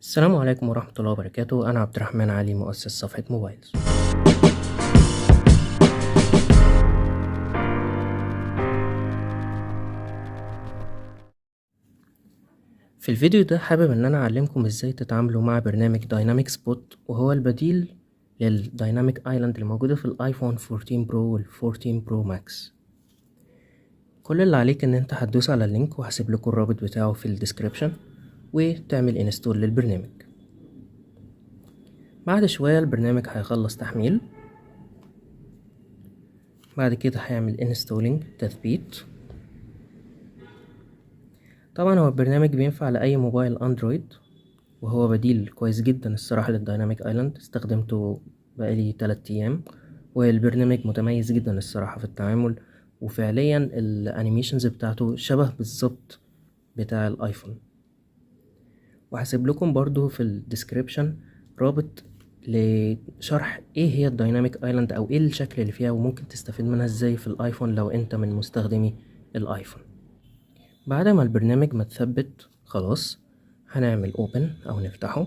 السلام عليكم ورحمة الله وبركاته. أنا عبد الرحمن علي، مؤسس صفحة موبايلز. في الفيديو ده حابب إن أنا أعلمكم إزاي تتعاملوا مع برنامج دايناميك سبوت، وهو البديل للدايناميك ايلاند اللي موجودة في الايفون 14 برو وال 14 برو ماكس. كل اللي عليك إن أنت هتدوس على اللينك، وهسيب لكم الرابط بتاعه في الديسكريبشن، وتعمل انستول للبرنامج. بعد شوية البرنامج هيخلص تحميل. بعد كده هيعمل انستولينج، تثبيت. طبعا هو البرنامج بينفع لأي موبايل اندرويد، وهو بديل كويس جدا الصراحة للدايناميك ايلاند. استخدمته بقالي 3 ايام، والبرنامج متميز جدا الصراحة في التعامل، وفعليا الانيميشنز بتاعته شبه بالظبط بتاع الايفون. وهسيب لكم برضو في الديسكريبشن رابط لشرح ايه هي الدايناميك ايلاند، او ايه الشكل اللي فيها، وممكن تستفيد منها ازاي في الايفون لو انت من مستخدمي الايفون. بعد ما البرنامج ما تثبت خلاص، هنعمل اوبن او نفتحه.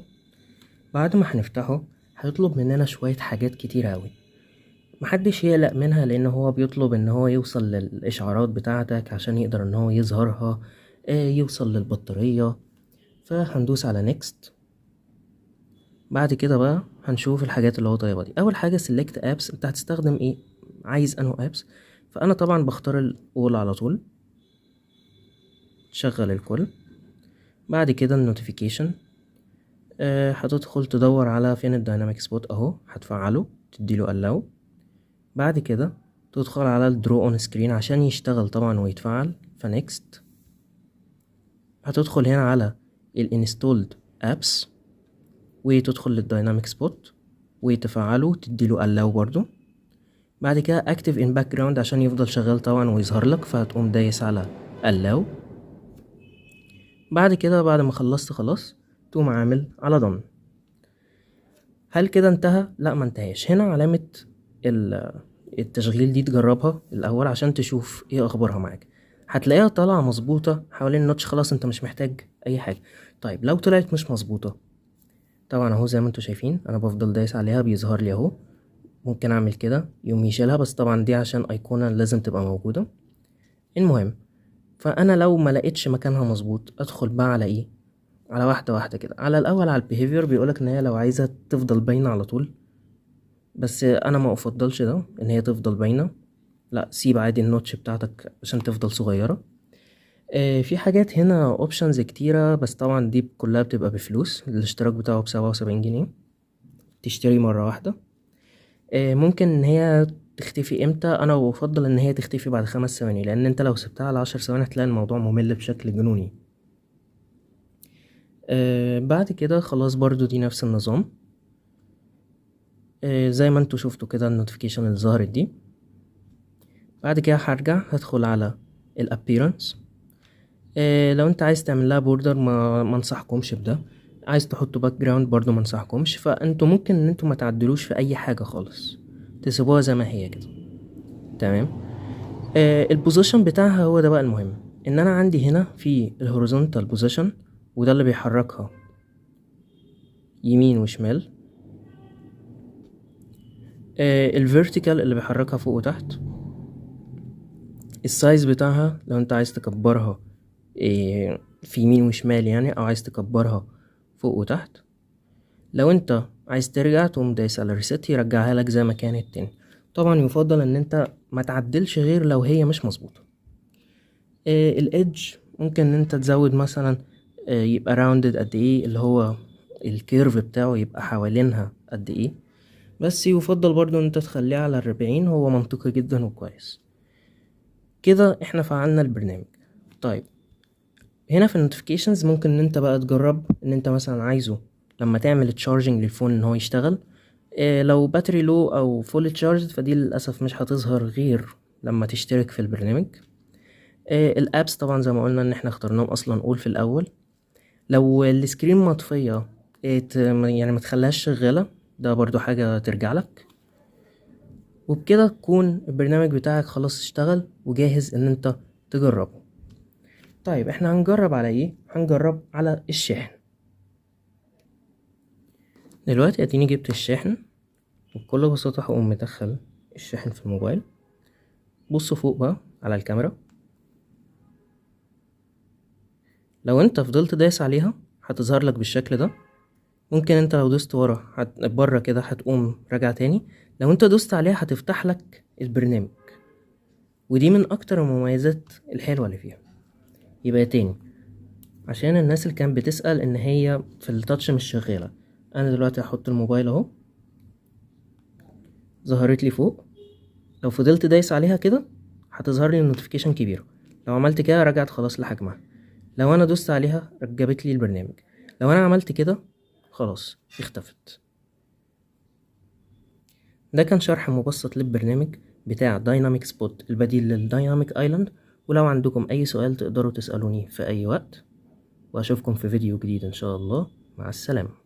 بعد ما هنفتحه هيطلب مننا شوية حاجات كتير اوي، محدش يقلق منها، لان هو بيطلب ان هو يوصل للاشعارات بتاعتك عشان يقدر ان هو يظهرها، يوصل للبطارية. فهندوس على next. بعد كده بقى هنشوف الحاجات اللي هو طيبة دي. اول حاجة select apps، انت هتستخدم ايه، عايز انه apps. فانا طبعا بختار الاول على طول، تشغل الكل. بعد كده النوتيفيكيشن، هتدخل تدور على فين الدايناميك سبوت اهو، هتفعله تديله allow. بعد كده تدخل على الدرو اون سكرين عشان يشتغل طبعا ويتفعل، فنكست. هتدخل هنا على الانستولد ابس، وتدخل للدايناميك سبوت وتفعله تديله allow برضو. بعد كده active in background عشان يفضل شغال طبعا ويظهر لك، فهتقوم دايس على allow. بعد كده بعد ما خلصت خلاص، تقوم عامل على done. هل كده انتهى؟ لا، ما انتهاش. هنا علامة التشغيل دي تجربها الاول عشان تشوف ايه اخبارها معاك. هتلاقيها طالعة مظبوطة حوالين النوتش، خلاص انت مش محتاج اي حاجة. طيب لو طلعت مش مظبوطة، طبعا اهو زي ما انتوا شايفين انا بفضل دايس عليها بيظهر لي اهو. ممكن اعمل كده يوم يشيلها، بس طبعا دي عشان ايقونة لازم تبقى موجودة. المهم، فانا لو ما لقيتش مكانها مظبوط ادخل بقى على ايه، على واحدة واحدة كده. على الاول على البيهيفير، بيقولك ان هي لو عايزة تفضل باينة على طول، بس انا ما افضلش ده ان هي تفضل باينة. لا، سيب عادي النوتش بتاعتك عشان تفضل صغيرة. في حاجات هنا اوبشنز كتيرة، بس طبعا دي كلها بتبقى بفلوس. الاشتراك بتاعه ب77 جنيه، تشتري مرة واحدة. ممكن ان هي تختفي امتى؟ انا بفضل ان هي تختفي بعد 5 ثواني، لان انت لو سبتها على 10 ثواني هتلاقي الموضوع ممل بشكل جنوني. بعد كده خلاص برضو دي نفس النظام. زي ما انتوا شفتوا كده النوتيفيكيشن اللي ظهرت دي. بعد كده هرجع هدخل على الابيرنس. لو انت عايز تعمل لها بوردر، ما انصحكمش بده. عايز تحطوا باك جراوند برضو ما انصحكمش. فانتوا ممكن ان انتوا ما تعدلوش في اي حاجه خالص، تسيبوها زي ما هي كده. تمام. البوزيشن بتاعها هو ده بقى المهم. ان انا عندي هنا في الهوريزونتال بوزيشن، وده اللي بيحركها يمين وشمال. الفيرتيكال اللي بيحركها فوق وتحت. السايز بتاعها لو انت عايز تكبرها في يمين وشمال يعني، او عايز تكبرها فوق وتحت. لو انت عايز ترجع تقوم دايس على ريست، يرجعها لك زي ما كانت تاني. طبعا يفضل ان انت ما تعدلش غير لو هي مش مظبوطه. الايدج ممكن ان انت تزود مثلا، يبقى راوندد قد ايه، اللي هو الكيرف بتاعه يبقى حوالينها قد ايه. بس يفضل برضو ان انت تخليه على 40، هو منطقي جدا وكويس. كده احنا فعلنا البرنامج. طيب هنا في النوتيفيكيشنز ممكن ان انت بقى تجرب ان انت مثلا عايزه لما تعمل تشارجنج للفون ان هو يشتغل. لو باتري لو او فول تشارجد، فدي للاسف مش هتظهر غير لما تشترك في البرنامج. الابس طبعا زي ما قلنا ان احنا اخترناهم اصلا اول في الاول. لو السكرين مطفية، يعني ما تخليهاش شغالة، ده برضو حاجة ترجع لك. وبكده تكون البرنامج بتاعك خلاص اشتغل وجاهز ان انت تجربه. طيب احنا هنجرب على ايه؟ هنجرب على الشاحن. دلوقتي اديني جبت الشاحن، وبكل بساطة هقوم مدخل الشاحن في الموبايل. بص فوق بقى على الكاميرا، لو انت فضلت دايس عليها هتظهر لك بالشكل ده. ممكن انت لو دوست ورا بره كده هتقوم راجع تاني. لو انت دوست عليها هتفتح لك البرنامج، ودي من اكتر المميزات الحلوة اللي فيها. يبقى تاني، عشان الناس اللي كانت بتسأل ان هي في التاتش مش شغالة، انا دلوقتي هحط الموبايل اهو، ظهرت لي فوق. لو فضلت دايس عليها كده هتظهر لي النوتيفيكيشن كبيرة. لو عملت كده رجعت خلاص لحجمها. لو انا دوست عليها جابت لي البرنامج. لو انا عملت كده خلاص اختفت. ده كان شرح مبسط للبرنامج بتاع دايناميك سبوت البديل للدايناميك ايلاند. ولو عندكم اي سؤال تقدروا تسألوني في اي وقت، واشوفكم في فيديو جديد ان شاء الله. مع السلامة.